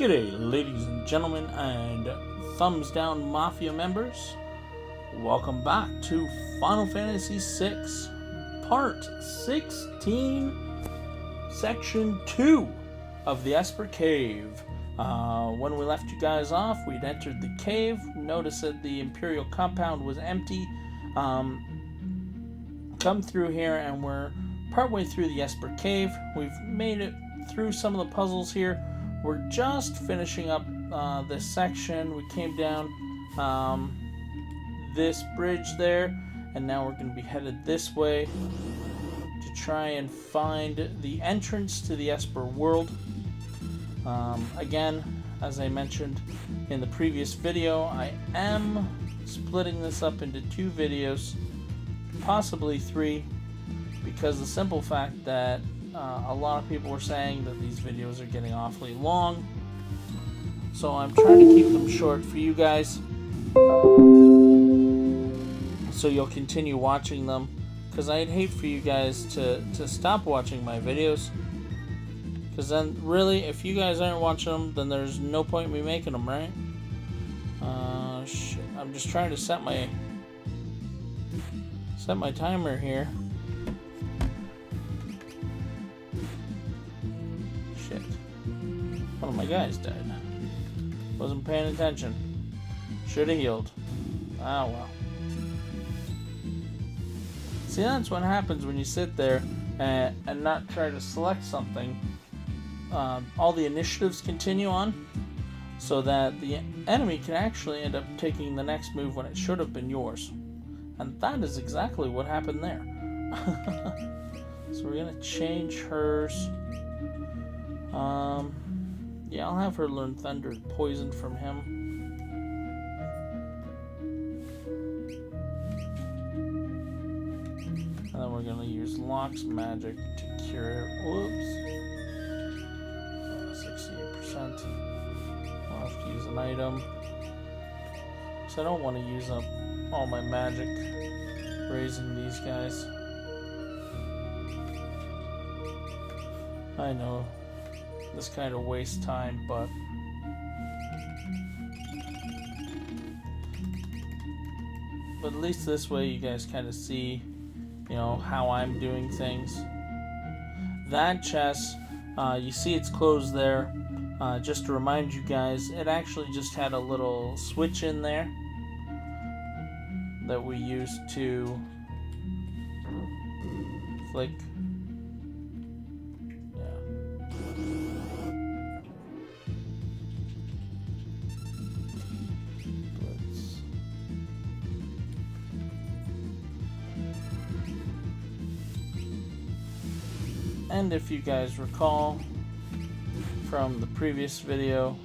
G'day, ladies and gentlemen, and thumbs down mafia members. Welcome back to Final Fantasy VI, Part 16, Section 2 of the Esper Cave. When we left you guys off, we'd entered the cave, noticed that the Imperial compound was empty. Come through here, and we're partway through the Esper Cave. We've made it through some of the puzzles here. We're just finishing up this section. We came down this bridge there, and now we're going to be headed this way to try and find the entrance to the Esper world. Again, as I mentioned in the previous video, I am splitting this up into 2 videos, possibly 3, because the simple fact that a lot of people are saying that these videos are getting awfully long, so I'm trying to keep them short for you guys, so you'll continue watching them, because I'd hate for you guys to stop watching my videos, because then really, if you guys aren't watching them, then there's no point in me making them, right? Shit. I'm just trying to set my timer here. Shit. One of my guys died. Wasn't paying attention. Should have healed. Ah, well. See, that's what happens when you sit there and not try to select something. All the initiatives continue on, so that the enemy can actually end up taking the next move when it should have been yours. And that is exactly what happened there. So we're going to change hers. Yeah, I'll have her learn Thunder Poison from him. And then we're going to use Locke's magic to cure it. Whoops. 68%. I'll have to use an item. So I don't want to use up all my magic raising these guys. I know this kind of wastes time, but at least this way you guys kind of see, you know, how I'm doing things. That chest, you see it's closed there. Just to remind you guys, it actually just had a little switch in there that we used to flick. Yeah. And if you guys recall from the previous video,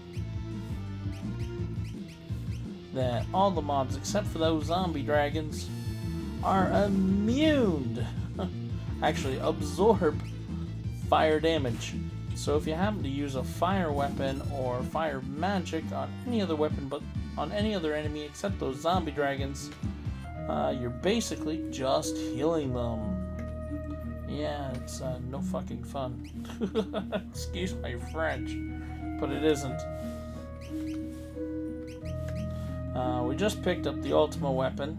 that all the mobs except for those zombie dragons are immune, actually absorb fire damage. So if you happen to use a fire weapon or fire magic on any other weapon but on any other enemy except those zombie dragons, you're basically just healing them. Yeah, it's no fucking fun. Excuse my French, but it isn't. We just picked up the Ultima weapon,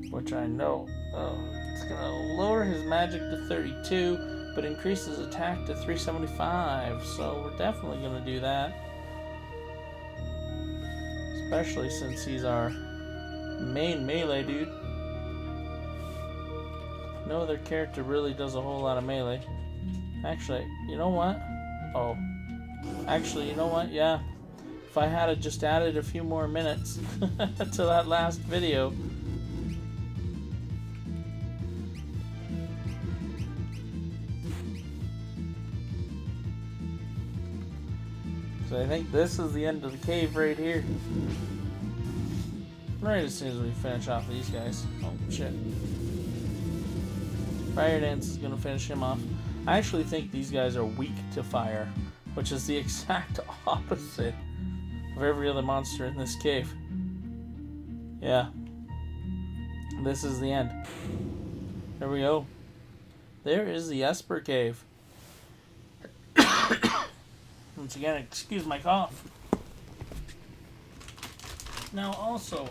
which I know it's going to lower his magic to 32, but increase his attack to 375, so we're definitely going to do that. Especially since he's our main melee dude. No other character really does a whole lot of melee. Actually, you know what? Oh. Actually, you know what? Yeah. If I had just added a few more minutes to that last video. So I think this is the end of the cave right here. Right as soon as we finish off these guys. Oh, shit. Fire Dance is going to finish him off. I actually think these guys are weak to fire, which is the exact opposite of every other monster in this cave. Yeah. This is the end. There we go. There is the Esper Cave. Once again, excuse my cough. Now also,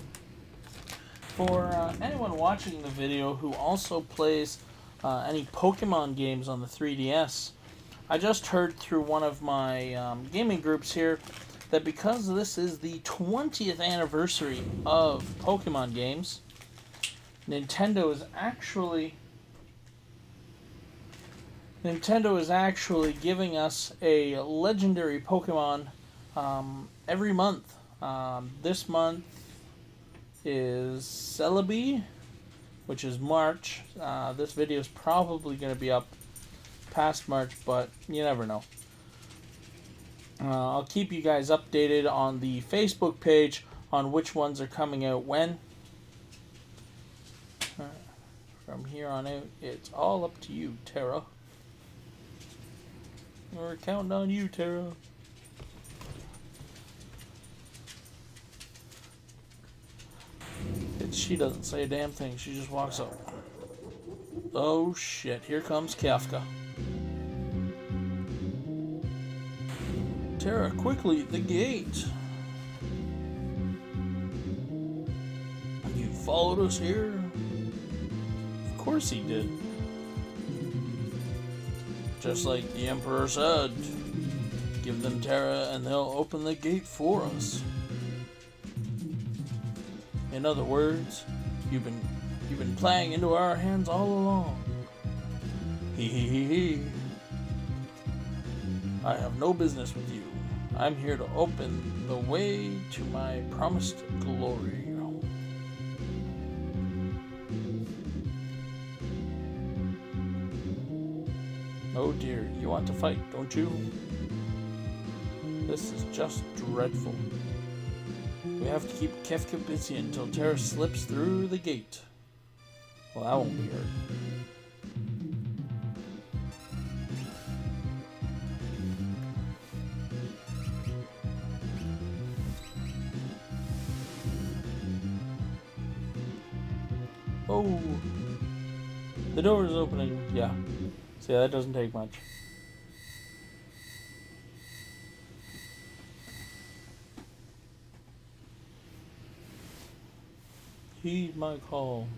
for anyone watching the video who also plays any Pokemon games on the 3DS, I just heard through one of my gaming groups here that because this is the 20th anniversary of Pokemon games, Nintendo is actually giving us a legendary Pokemon every month. This month is Celebi, which is March. This video is probably going to be up past March, but you never know. I'll keep you guys updated on the Facebook page on which ones are coming out when. From here on out, it's all up to you, Tara. We're counting on you, Tara. She doesn't say a damn thing. She just walks up. Oh shit, here comes Kafka. Tara, quickly, the gate. You followed us here? Of course he did. Just like the Emperor said. Give them Tara and they'll open the gate for us. In other words, you've been playing into our hands all along. Hee hee hee hee. I have no business with you. I'm here to open the way to my promised glory. Oh dear, you want to fight, don't you? This is just dreadful. We have to keep Kefka busy until Terra slips through the gate. Well, that won't be hard. Oh, the door is opening. Yeah. See, that doesn't take much. Heed my call.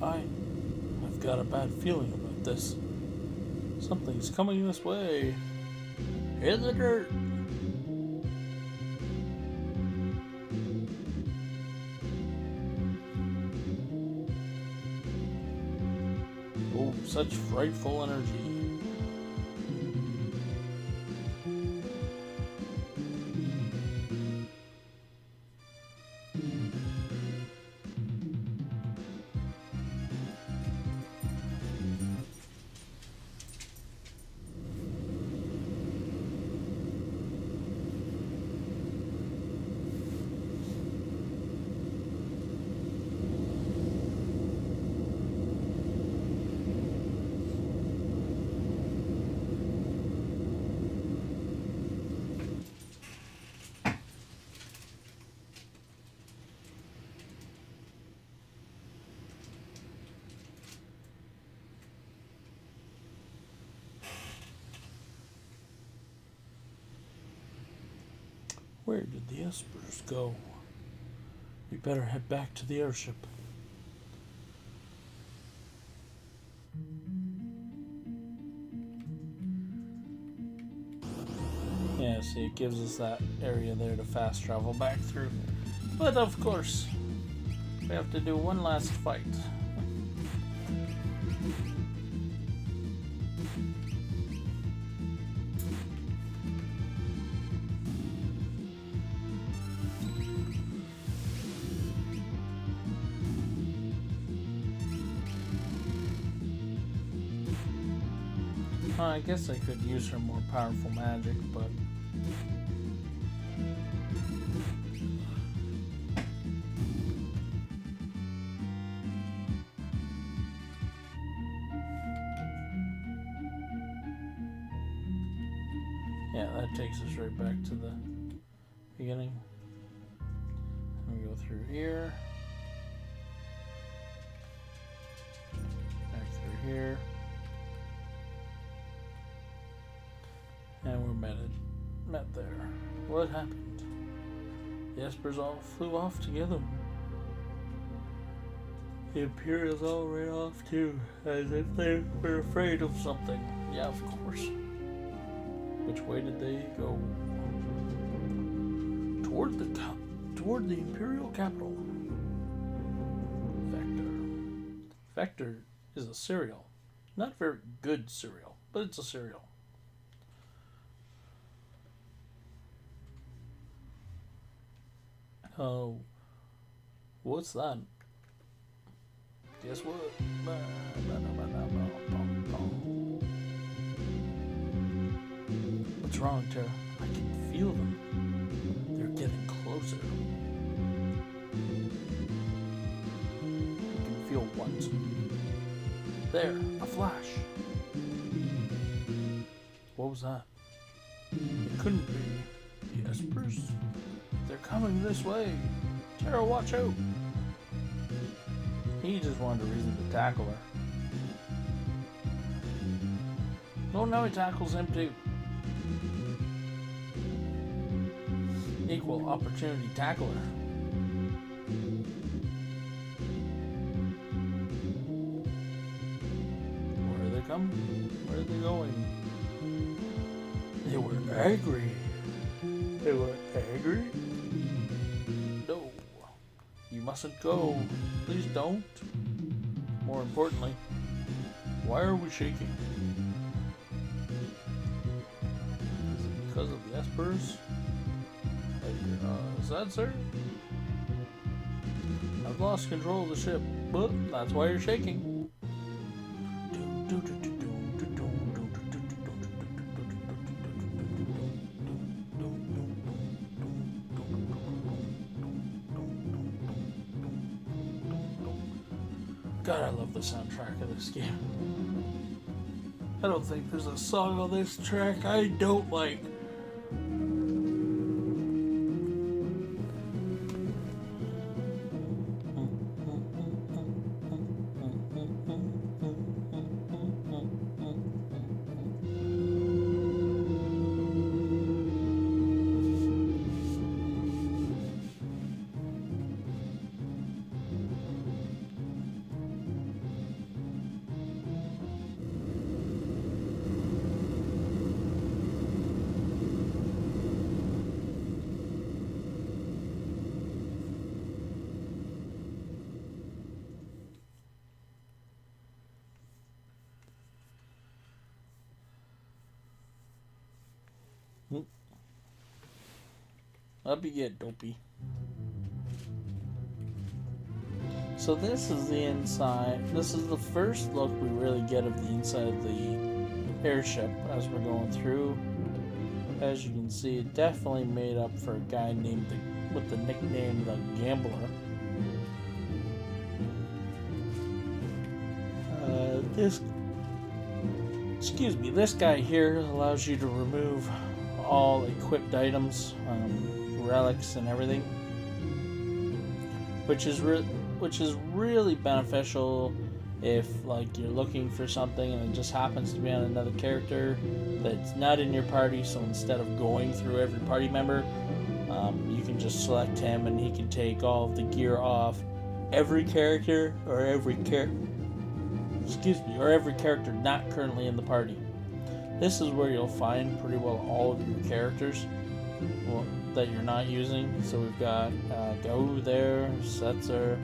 I've got a bad feeling about this. Something's coming this way. In the dirt. Oh, such frightful energy. Where did the espers go? We better head back to the airship. Yeah, see, it gives us that area there to fast travel back through. But of course, we have to do one last fight. I guess I could use her more powerful magic, but... Yeah, that takes us right back to the beginning. And we go through here. Back through here. And we're met there. What happened? The Espers all flew off together. The Imperials all ran off too, as if they were afraid of something. Yeah, of course. Which way did they go? Toward the Imperial capital. Vector. Vector is a cereal. Not a very good cereal, but it's a cereal. Oh, what's that? Guess what? What's wrong, Tara? I can feel them. They're getting closer. You can feel what? There, a flash. What was that? It couldn't be the Espers. They're coming this way. Tara, watch out. He just wanted a reason to tackle her. Oh, now he tackles him too. Equal opportunity tackler. Where are they coming? Where are they going? They were angry. They were angry? No. You mustn't go. Please don't. More importantly, why are we shaking? Is it because of the Espers? Is that sir? I've lost control of the ship, but that's why you're shaking. God, I love the soundtrack of this game. I don't think there's a song on this track I don't like. Up you get, dopey. So this is the inside. This is the first look we really get of the inside of the airship as we're going through. As you can see, it definitely made up for a guy named with the nickname the Gambler. This guy here allows you to remove all equipped items, relics and everything, which is really beneficial if like you're looking for something and it just happens to be on another character that's not in your party. So instead of going through every party member, you can just select him and he can take all of the gear off every character or every character not currently in the party. This is where you'll find pretty well all of your characters that you're not using. So we've got Go there, Setzer,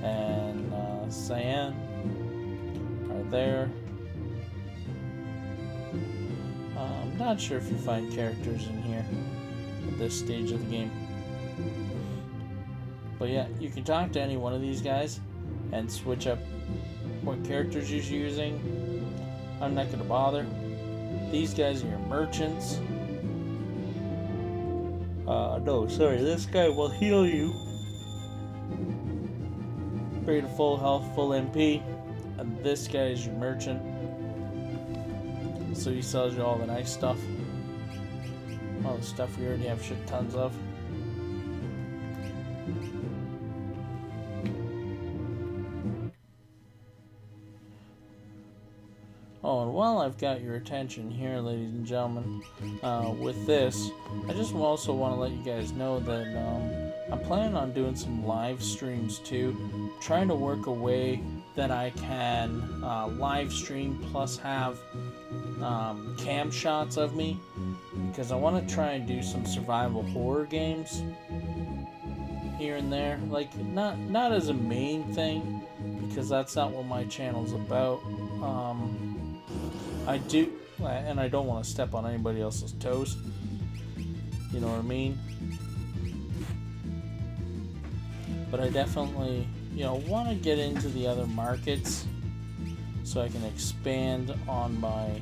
and Cyan are there. I'm not sure if you find characters in here at this stage of the game. But yeah, you can talk to any one of these guys and switch up what characters you're using. I'm not going to bother. These guys are your merchants. No, sorry, this guy will heal you. Bring to full health, full MP. And this guy is your merchant. So he sells you all the nice stuff. all the stuff we already have shit tons of. Oh, and while I've got your attention here, ladies and gentlemen, with this, I just also want to let you guys know that I'm planning on doing some live streams too. Trying to work a way that I can live stream plus have cam shots of me, because I want to try and do some survival horror games here and there. Like, not as a main thing, because that's not what my channel's about. I do, and I don't want to step on anybody else's toes, you know what I mean? But I definitely, you know, want to get into the other markets so I can expand on my,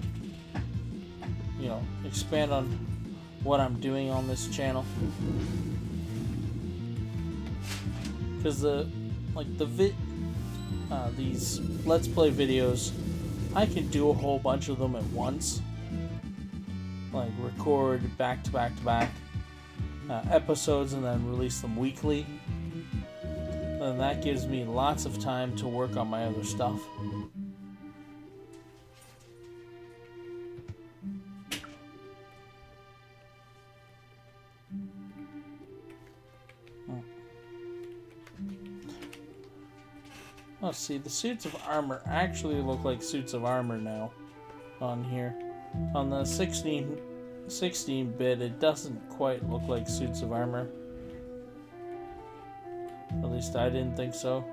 you know, expand on what I'm doing on this channel. Because these Let's Play videos, I can do a whole bunch of them at once, like record back to back to back episodes and then release them weekly, and that gives me lots of time to work on my other stuff. Oh, see, the suits of armor actually look like suits of armor now on here. On the 16-bit, it doesn't quite look like suits of armor. At least I didn't think so.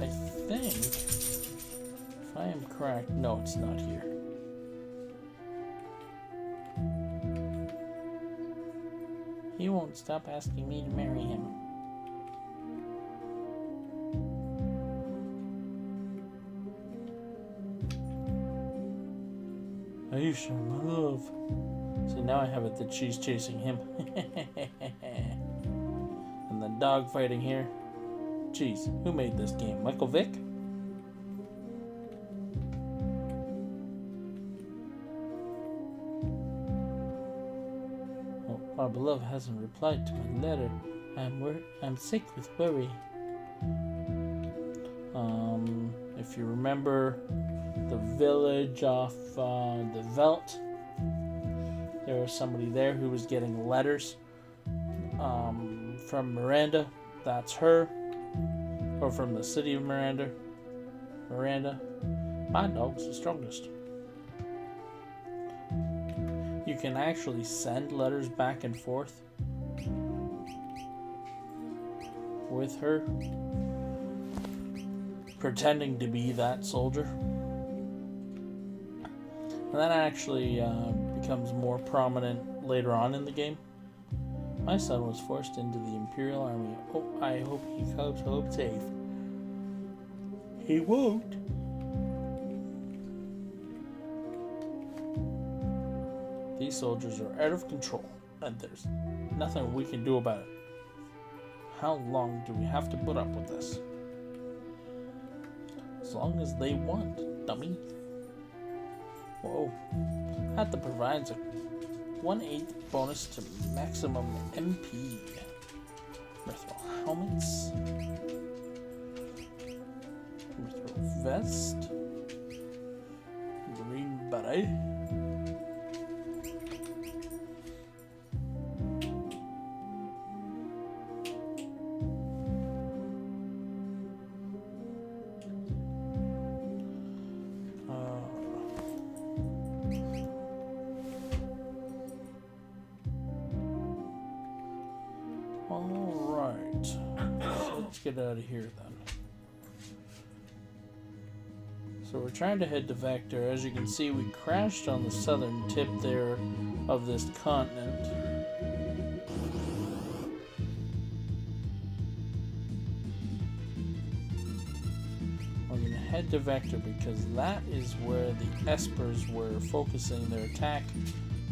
I think, if I am correct, no, it's not here. He won't stop asking me to marry him. Aisha, my love. See, now I have it that she's chasing him. And the dog fighting here. Jeez, who made this game? Michael Vick? Our beloved hasn't replied to my letter. I'm sick with worry. If you remember the village off the Veldt, there was somebody there who was getting letters from Miranda. That's her. Or from the city of Miranda. My dog's the strongest. You can actually send letters back and forth with her, pretending to be that soldier. And that actually becomes more prominent later on in the game. My son was forced into the Imperial Army. Oh, I hope he comes home safe. He won't. These soldiers are out of control, and there's nothing we can do about it. How long do we have to put up with this? As long as they want, dummy. Whoa. That provides a 1/8 bonus to maximum MP. Mithril helmets. Mithril vest. Green beret. Alright, so let's get out of here then. So we're trying to head to Vector. As you can see, we crashed on the southern tip there of this continent. We're going to head to Vector because that is where the Espers were focusing their attack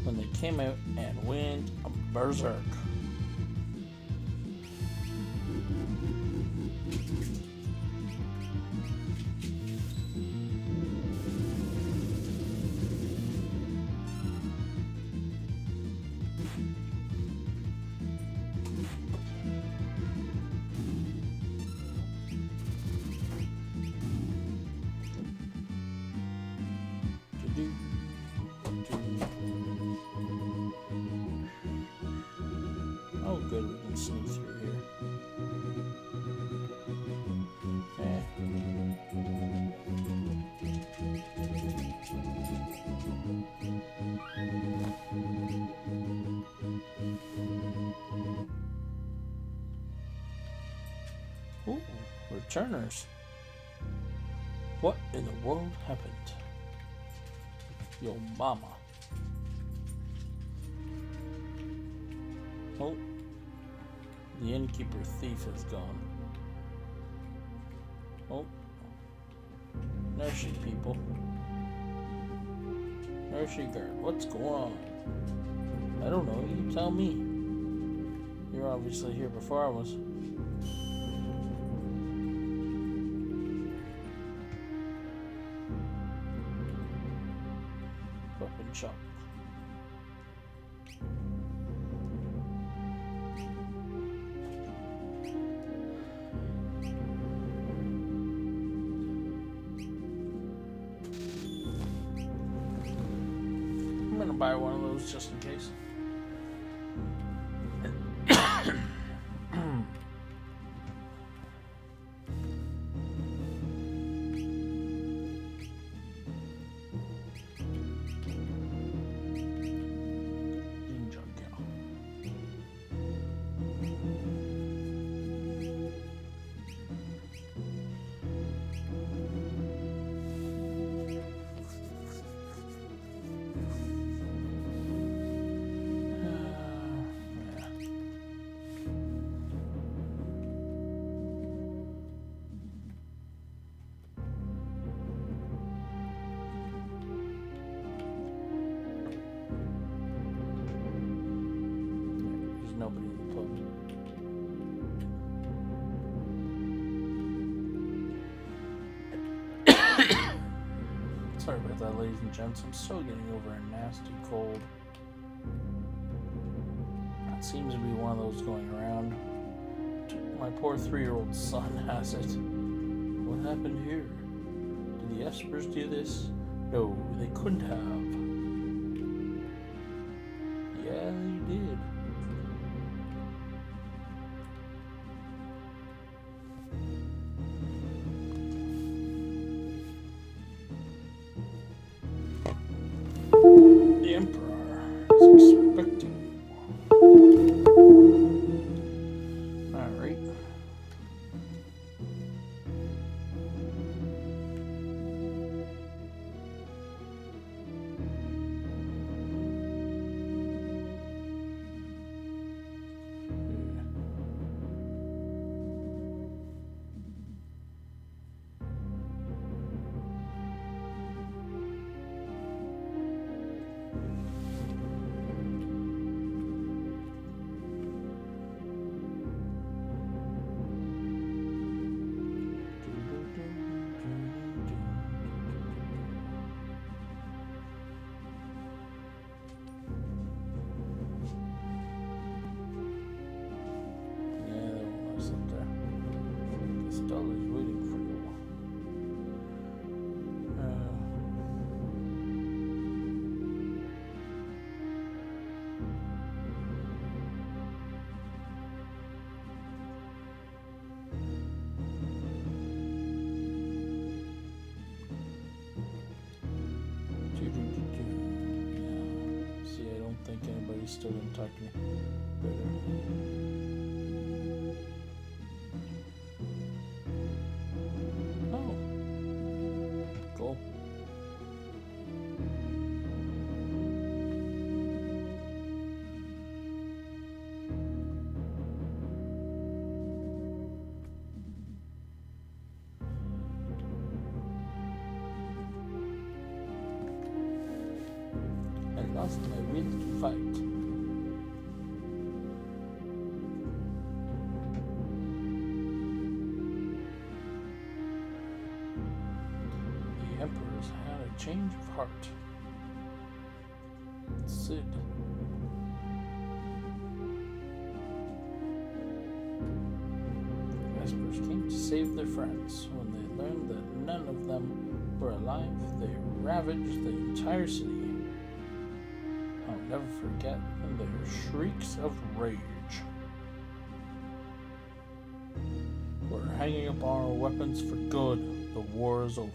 when they came out and went berserk. Sneak through here. Eh. Ooh, returners. What in the world happened? Yo mama. Oh, the innkeeper thief is gone. Oh, nursery people. Nursery guard, what's going on? I don't know, you tell me. You're obviously here before I was. Weapon shop. I'm gonna buy one of those just in case. Nobody in the pub. Sorry about that, ladies and gents. I'm still getting over a nasty cold. It seems to be one of those going around. My poor 3-year-old son has it. What happened here? Did the Espers do this? No, they couldn't have. Yeah, they did. The Emperor is expecting you. Alright. Dolly's waiting for you. Yeah. See, I don't think anybody's still gonna talk to me. Better. Cool. I lost my will to fight. Emperors had a change of heart. Sid. Vespers came to save their friends. When they learned that none of them were alive, they ravaged the entire city. I'll never forget their shrieks of rage. We're hanging up our weapons for good. The war is over.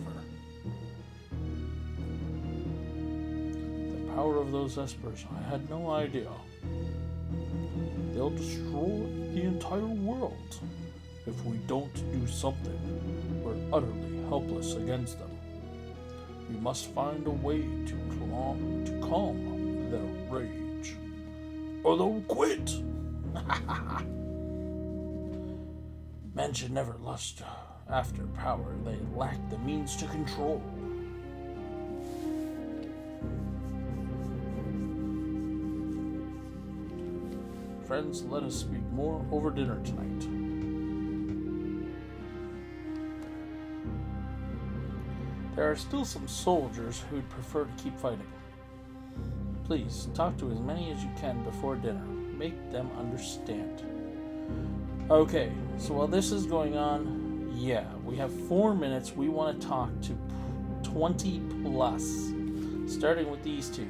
The power of those espers, I had no idea. They'll destroy the entire world. If we don't do something, we're utterly helpless against them. We must find a way to calm their rage, or they'll quit. Men should never lust after power they lack the means to control. Friends, let us speak more over dinner tonight. There are still some soldiers who'd prefer to keep fighting. Please, talk to as many as you can before dinner. Make them understand. Okay, so while this is going on, yeah, we have 4 minutes. We want to talk to 20 plus, starting with these two.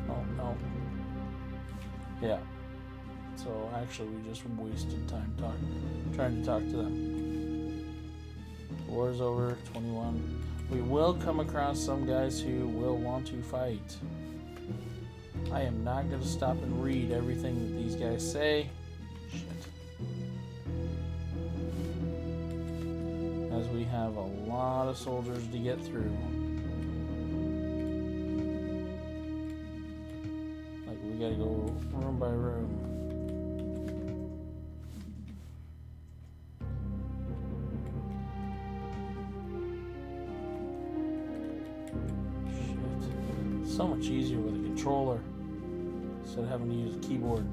Oh, no. Yeah. So actually, we just wasted time trying to talk to them. War's over, 21. We will come across some guys who will want to fight. I am not going to stop and read everything that these guys say. Shit. As we have a lot of soldiers to get through. Like, we gotta go room by room. So much easier with a controller instead of having to use a keyboard.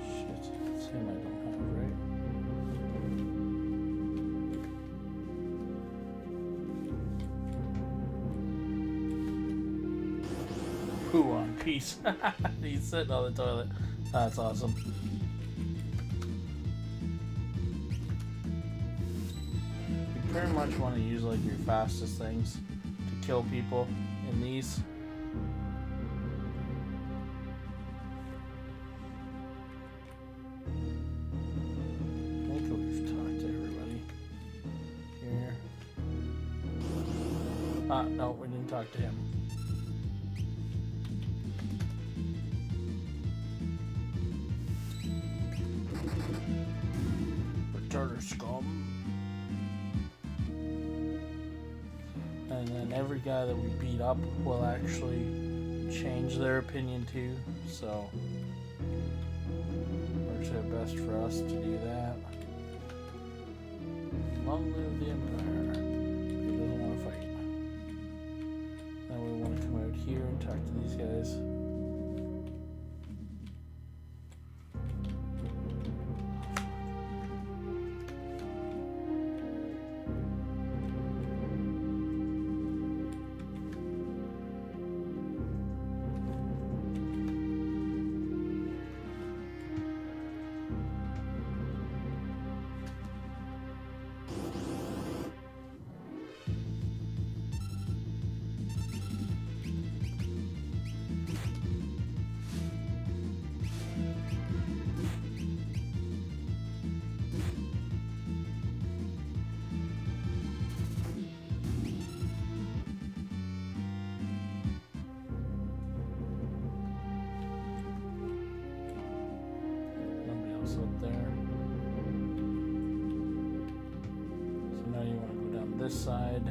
Shit, that's him I don't have, right? Poo on peace. He's sitting on the toilet. That's awesome. You pretty much want to use like your fastest things to kill people in these. I think we've talked to everybody here. No, we didn't talk to him. Scum. And then every guy that we beat up will actually change their opinion too, so works out best for us to do that. Long live the Empire. He doesn't want to fight. Then we want to come out here and talk to these guys. Up there. So now you want to go down this side.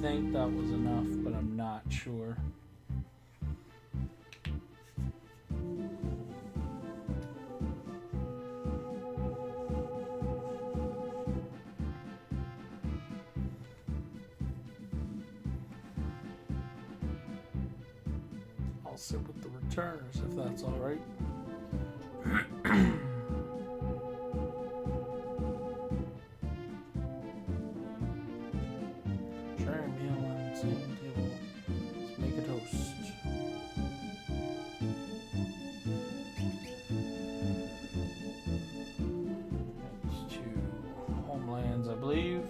think that was enough, but I'm not sure. I'll sit with the returners if that's all right. Sharing a meal on the same table. Let's make a toast. It's to homelands, I believe.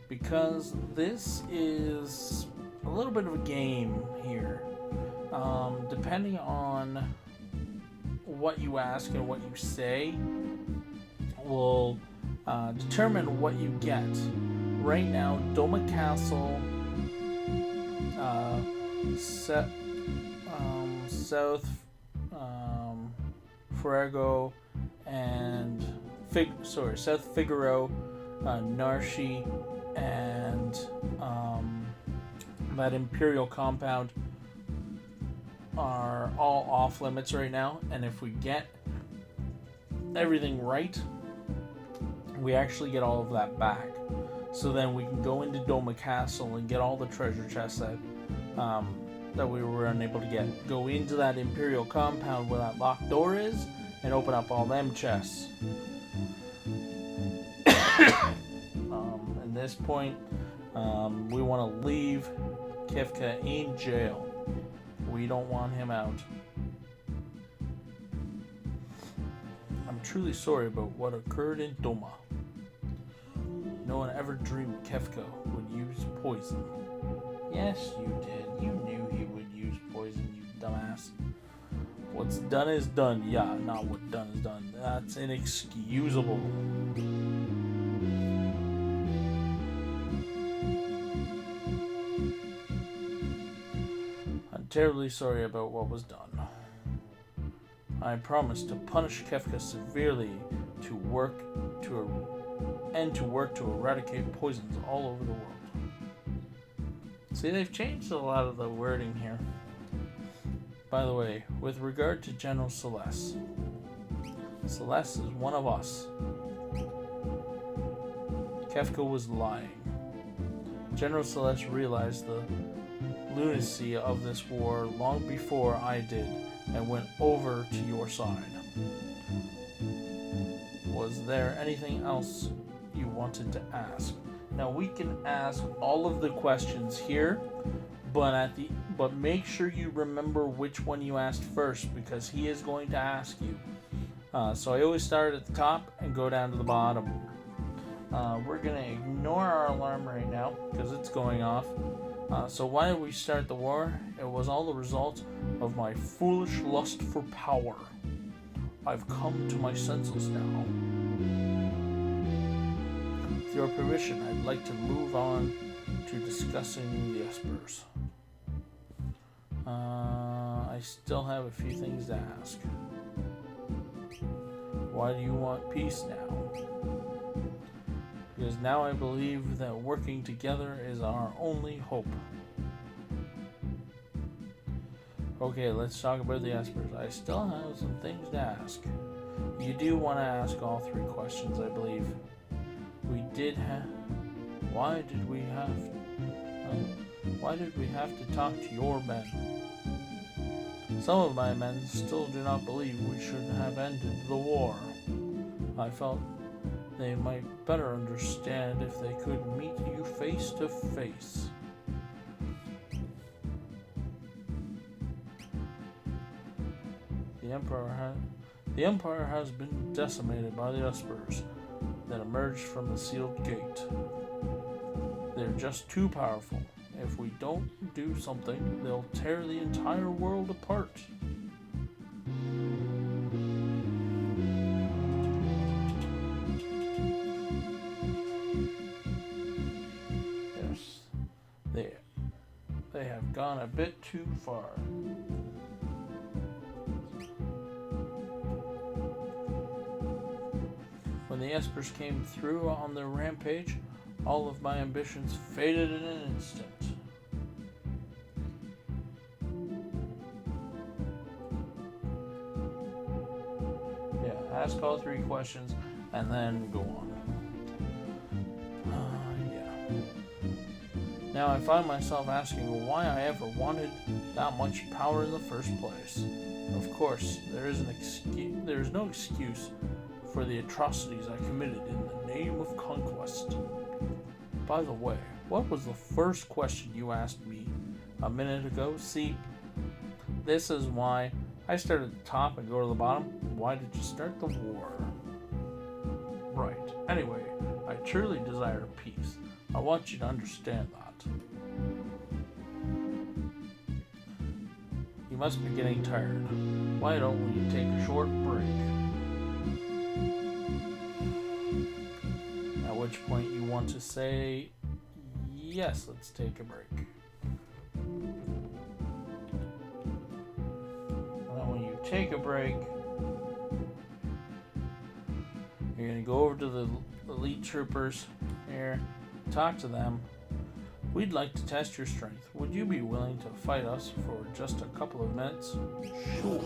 Because this is a little bit of a game here. Depending on what you ask and what you say will determine what you get. Right now, Doma Castle, South Farrago, and South Figaro, Narshi, and that Imperial compound are all off limits right now, and if we get everything right, we actually get all of that back. So then we can go into Doma Castle and get all the treasure chests that we were unable to get. Go into that Imperial compound where that locked door is and open up all them chests. At this point, we want to leave Kefka in jail. We don't want him out. I'm truly sorry about what occurred in Doma. No one ever dreamed Kefka would use poison. Yes, you did. You knew he would use poison, you dumbass. What's done is done. Yeah, not what done is done. That's inexcusable. I'm terribly sorry about what was done. I promise to punish Kefka severely to work to eradicate poisons all over the world. See, they've changed a lot of the wording here. By the way, with regard to General Celeste, Celeste is one of us. Kefka was lying. General Celeste realized the lunacy of this war long before I did and went over to your side. Was there anything else you wanted to ask? Now we can ask all of the questions here, but make sure you remember which one you asked first, because he is going to ask you. So I always start at the top and go down to the bottom. We're going to ignore our alarm right now because it's going off. So why did we start the war? It was all the result of my foolish lust for power. I've come to my senses now. With your permission, I'd like to move on to discussing the Espers. I still have a few things to ask. Why do you want peace now? Because now I believe that working together is our only hope. Okay, let's talk about the Espers. I still have some things to ask. You do want to ask all three questions, I believe. Why did we have to talk to your men? Some of my men still do not believe we should have ended the war. I felt they might better understand if they could meet you face to face. The Empire has been decimated by the Espers that emerged from the sealed gate. They're just too powerful. If we don't do something, they'll tear the entire world apart. Yes, they have gone a bit too far. When the Espers came through on their rampage, all of my ambitions faded in an instant. Yeah, ask all 3 questions and then go on. Now I find myself asking why I ever wanted that much power in the first place. Of course, there is no excuse for the atrocities I committed in the name of conquest. By the way, what was the first question you asked me a minute ago? See, this is why I start at the top and go to the bottom. Why did you start the war? Right. Anyway, I truly desire peace. I want you to understand that. You must be getting tired. Why don't you take a short break? At which point you want to say, yes, let's take a break. Now when you take a break, you're going to go over to the elite troopers here, talk to them. We'd like to test your strength. Would you be willing to fight us for just a couple of minutes? Sure.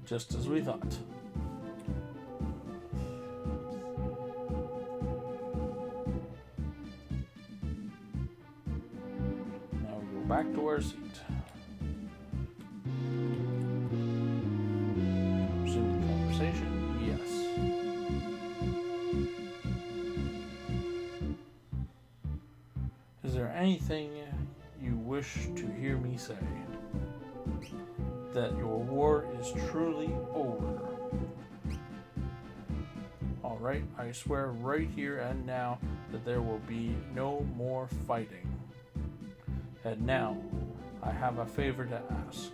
Just as we thought. Now we go back to our seat. Resume the conversation. Yes. Is there anything you wish to hear me say? That your war is truly over. Alright, I swear right here and now that there will be no more fighting. And now, I have a favor to ask.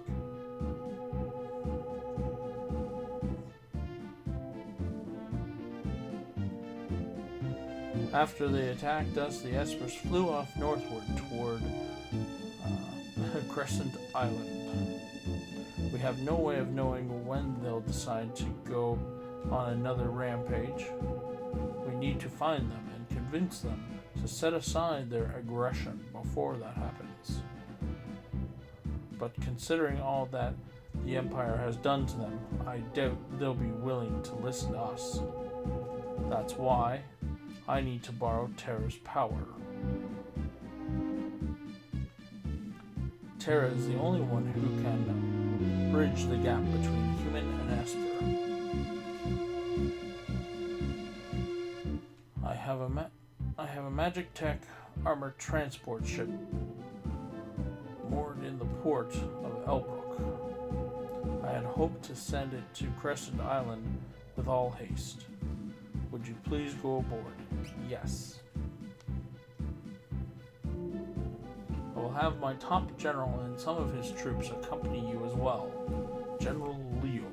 After they attacked us, the Espers flew off northward toward Crescent Island. We have no way of knowing when they'll decide to go on another rampage. We need to find them and convince them to set aside their aggression before that happens. But considering all that the Empire has done to them, I doubt they'll be willing to listen to us. That's why I need to borrow Terra's power. Terra is the only one who can bridge the gap between human and Esper. I have a magic tech armored transport ship moored in the port of Elbrook. I had hoped to send it to Crescent Island with all haste. Would you please go aboard? Yes. I will have my top general and some of his troops accompany you as well. General Leo.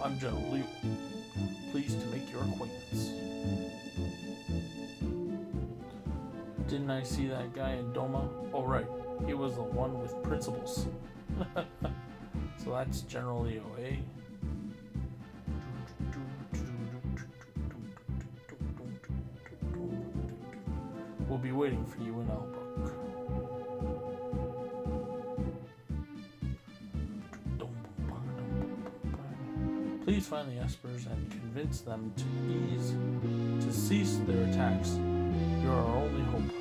I'm General Leo. Pleased to make your acquaintance. Didn't I see that guy in Doma? Oh right, he was the one with principles. So that's General Leo, eh? We'll be waiting for you in Elbrook. Please find the Espers and convince them to cease their attacks. You're our only hope.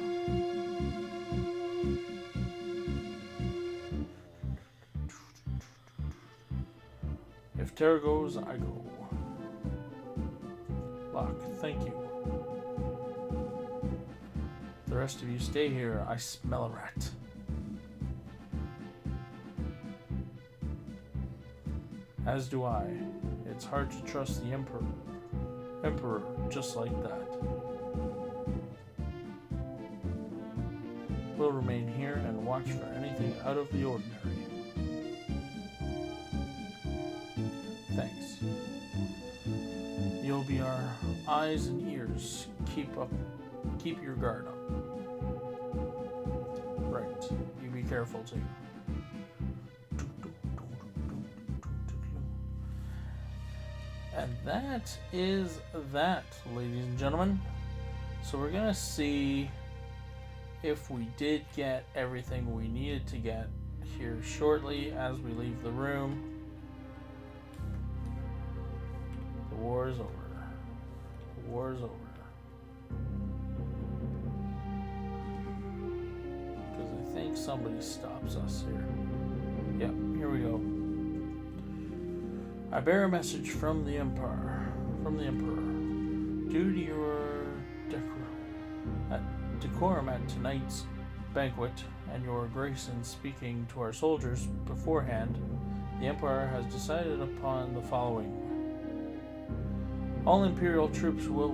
If Terra goes, I go. Locke, thank you. The rest of you stay here. I smell a rat. As do I. It's hard to trust the Emperor just like that. We'll remain here and watch for anything out of the ordinary. Thanks. You'll be our eyes and ears. Keep your guard up. Right. You be careful too. And that is that, ladies and gentlemen. So we're gonna see if we did get everything we needed to get here shortly as we leave the room. The war is over. The war is over. Because I think somebody stops us here. Yep, here we go. I bear a message from the Emperor. Due to your decorum at tonight's banquet and your grace in speaking to our soldiers beforehand, the Emperor has decided upon the following. All Imperial troops will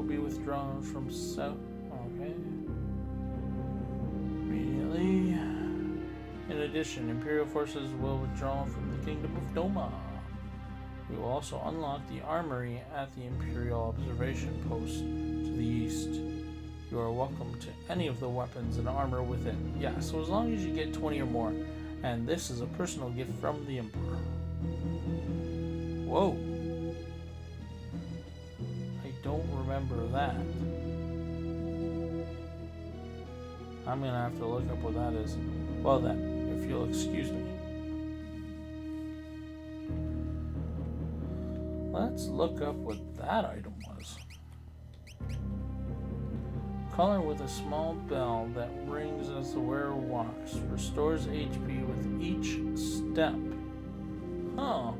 be withdrawn from south. Okay. Immediately. In addition, Imperial forces will withdraw from the Kingdom of Doma. We will also unlock the armory at the Imperial Observation Post to the east. You are welcome to any of the weapons and armor within. Yeah, so as long as you get 20 or more. And this is a personal gift from the Emperor. Whoa. I don't remember that. I'm going to have to look up what that is. Well then, if you'll excuse me. Let's look up what that item was. Collar with a small bell that rings as the wearer walks. Restores HP with each step. Oh.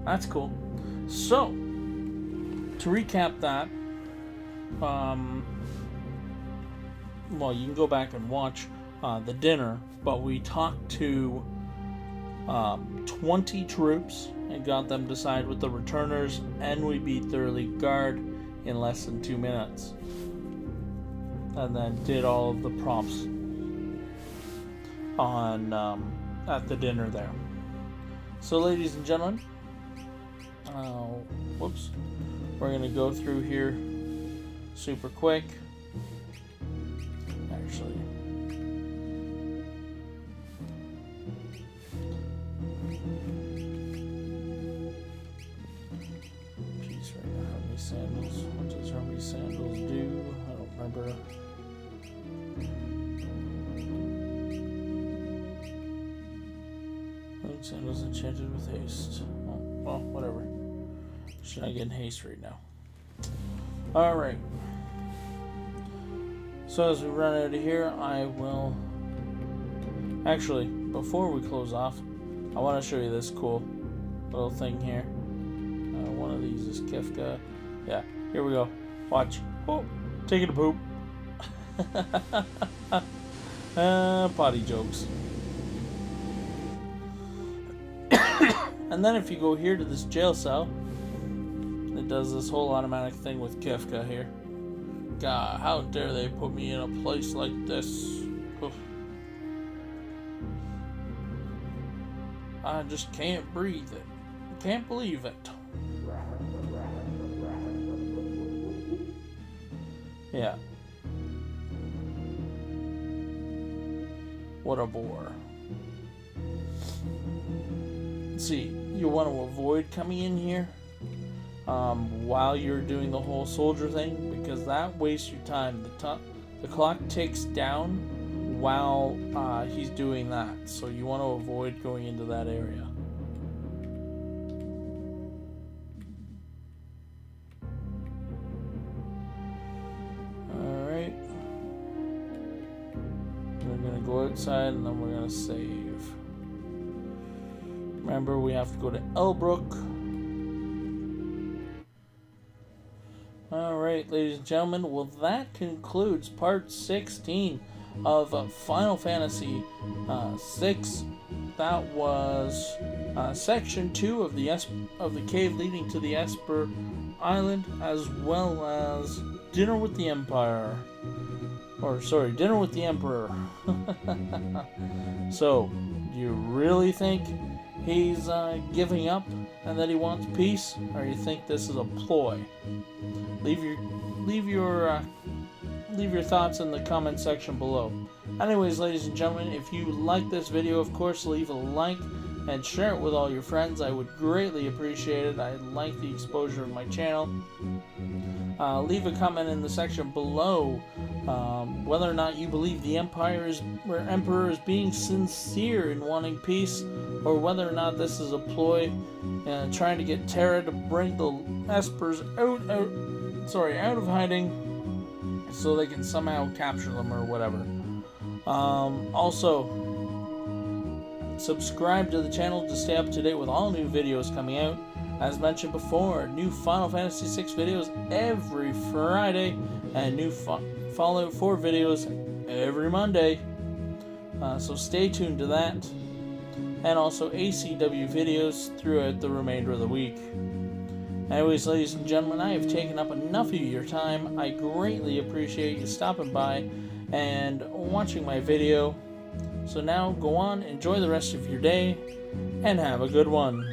That's cool. So, to recap that, well, you can go back and watch the dinner, but we talked to 20 troops and got them to side with the returners, and we beat their elite guard in less than 2 minutes. And then did all of the prompts on at the dinner there. So, ladies and gentlemen, whoops, we're gonna go through here super quick. Actually, geez, right now, Hermes sandals. What does Hermes sandals do? I don't remember. Sandals enchanted with haste. Oh, well, whatever. Should I get in haste right now? Alright. So as we run out of here, I will... Actually, before we close off, I want to show you this cool little thing here. One of these is Kefka. Yeah, here we go. Watch. Oh, taking a poop. Potty jokes. And then if you go here to this jail cell, it does this whole automatic thing with Kefka here. God, how dare they put me in a place like this? Oof. I just can't breathe it. Can't believe it. Yeah. What a bore. See, you want to avoid coming in here while you're doing the whole soldier thing, because that wastes your time. The clock ticks down while he's doing that, so you want to avoid going into that area. Alright. We're going to go outside and then we're going to save. Remember, we have to go to Elbrook. Alright, ladies and gentlemen, well, that concludes part 16 of Final Fantasy VI. That was Section 2 of the cave leading to the Esper Island, as well as Dinner with the Empire. Or, sorry, Dinner with the Emperor. So, do you really think he's giving up and that he wants peace, or you think this is a ploy? Leave your thoughts in the comment section below. Anyways, ladies and gentlemen, if you like this video, of course, leave a like and share it with all your friends. I would greatly appreciate it. I like the exposure of my channel. Leave a comment in the section below whether or not you believe the emperor is being sincere in wanting peace, or whether or not this is a ploy trying to get Terra to bring the Espers out of hiding so they can somehow capture them or whatever. Also, subscribe to the channel to stay up to date with all new videos coming out. As mentioned before, new Final Fantasy VI videos every Friday, and new Fallout 4 videos every Monday. So stay tuned to that. And also ACW videos throughout the remainder of the week. Anyways, ladies and gentlemen, I have taken up enough of your time. I greatly appreciate you stopping by and watching my video. So now, go on, enjoy the rest of your day, and have a good one.